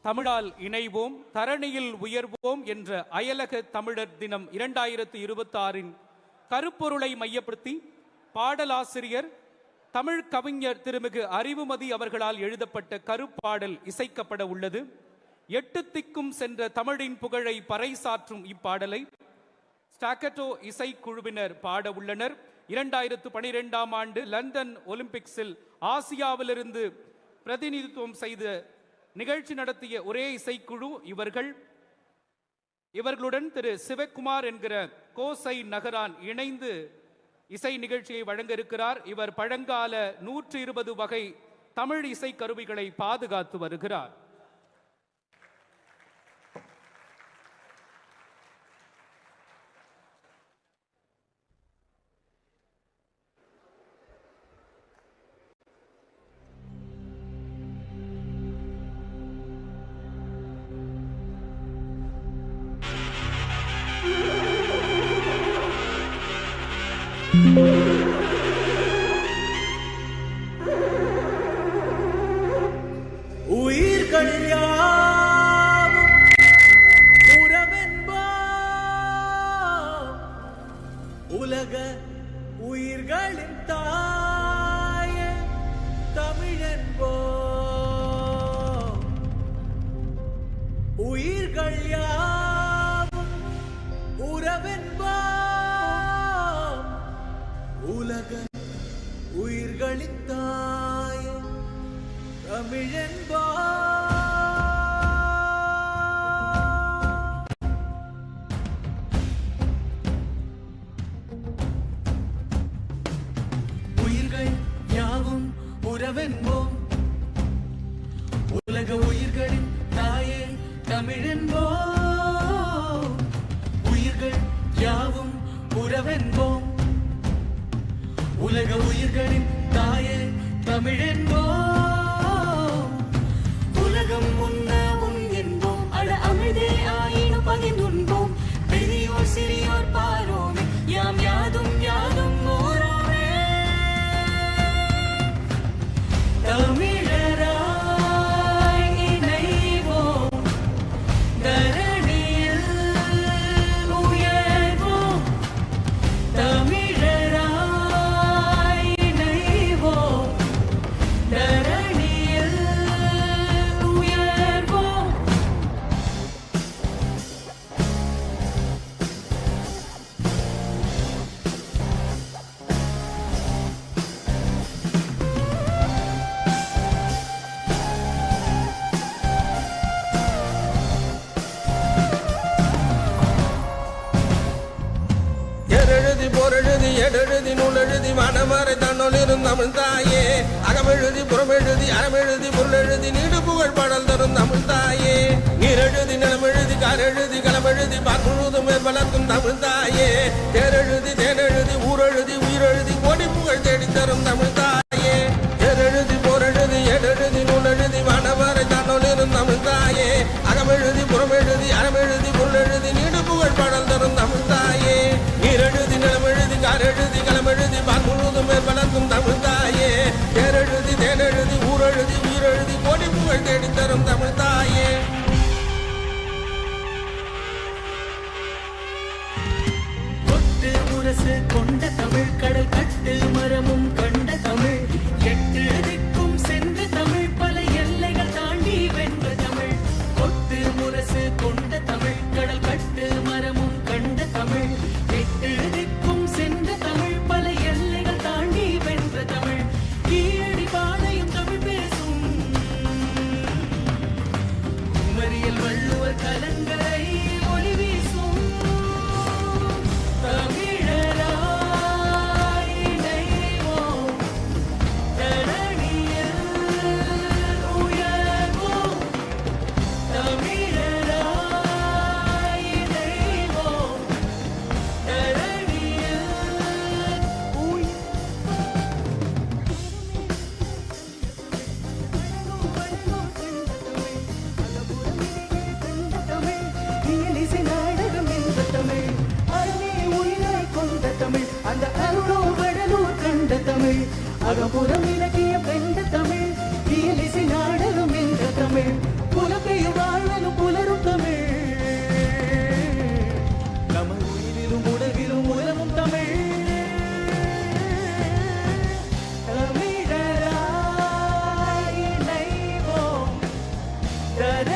தமிழால் இணைவோம் தரணியில் உயர்வோம் என்ற அயலக தமிழர் தினம் 2026 கருப்பொருளை மையப்படுத்தி பாடலாசிரியர் தமிழ் கவிஞர் திருமிகு அறிவுமதி அவர்களால் எழுதப்பட்ட கருப்பாடல் இசைக்கப்பட உள்ளது. 8 திக்கும் சென்ற தமிழின் புகழை பறைசாற்றும் இப்பாடலை ஸ்டாக்கட்டோ இசைக்குழுவினர் பாட உள்ளனர். 2012ஆம் ஆண்டு லண்டன் ஒலிம்பிக்ஸில் ஆசியாவிலிருந்து பிரதிநிதித்துவம் செய்த நிகழ்ச்சி நடத்திய ஒரே இசைக்குழு இவர்களுடன் திரு சிவகுமார் என்கிற கோசை நகரான் இணைந்து இசை நிகழ்ச்சியை வழங்க இருக்கிறார். இவர் பழங்கால 120 வகை தமிழ் இசை கருவிகளை பாதுகாத்து வருகிறார். உயிர்கள் யாவும் உறவென்போம், உலக உயிர்களின் தாயே தமிழென்போம். உயிர்கள் யாவும் உறவென்போம், உலக உயிர்களின் தாயே தமிழென்போம். உயிர்கள் யாவும் உறவென்போம், உலக உயிர்களின் தாயே தமிழென்போம். உயிர்கள் யாவும் உறவென்போம், உலக உயிர்களின் தாயே தமிழென்போம். உலகம் உண்ண உன் என்போம், அட அமிழ்தே ஆயினும் பகிர்ந்துண்போம். பெரியோர் சிறியோர் பாரோமே, யாம் யாதும் யாதும் ஓரோமே. தமிழராய் இணைவோம், தரணியில் உயர்வோம். தமிழராய் இணைவோம், தரணியில் உயர்வோம். எரெழுதி பொரெழுதி எடெழுதி நூலெழுதி மனமறை தன்னொழிரும் தமிழ் தாயே. அகமெழுதி புறமெழுதி அறமெழுதி பொருளெழுதி நீடு புகழ் பாடல் தரும் தமிழ் தாயே. நீரெழுதி நிலமெழுதி காரெழுதி களமெழுதி பார்முழுதும் மேற்பலக்கும் தமிழ் தாயே. தேரெழுதி தேனெழுதி ஊரெழுதி உயிரெழுதி கோடி புகழ் தேடி தரும் தமிழ் தாயே. எரெழுதி பொரெழுதி எடெழுதி நூலெழுதி மனமறை தன்னொழிரும் தமிழ் தாயே. அகமெழுதி புறமெழுதி அறமெழுதி பொருளெழுதி நீடு புகழ் பாடல் தரும் தமிழ் தாயே. நீரெழுதி நிலமெழுதி காரெழுதி களமெழுதி பார்முழுதும் மேற்பலக்கும் தமிழ் தாயே. தேரெழுதி தேனெழுதி ஊரெழுதி உயிரெழுதி கோடி புகழ் தேடி தரும் தமிழ் தாயே. கொட்டு முரசு கொண்ட தமிழ், கடல் கட்டு மரமும் கண்ட தமிழ். 8 திக்கும் சென்ற தமிழ், பல எல்லைகள் தாண்டி வென்ற தமிழ். கொட்டு முரசு கொண்ட தமிழ், கடல் கட்டு மரமும் கண்ட தமிழ். 8 திக்கும் சென்ற தமிழ், பல எல்லைகள் தாண்டி வென்ற தமிழ். கீழடி பாடையும் தமிழ் பேசும், குமரியில் வள்ளுவர் கலங்கரை ஒளி வீசும். தமிழராய் இணைவோம், தரணியில் உயர்வோம். தமிழராய் இணைவோம், தரணியில் அந்த அருளோர் வடலூர் கண்ட தமிழ். அகம்புறம் இலக்கிய வென்ற தமிழ், இயலிசை நாடகம் என்ற தமிழ். புலப்பெயும் தர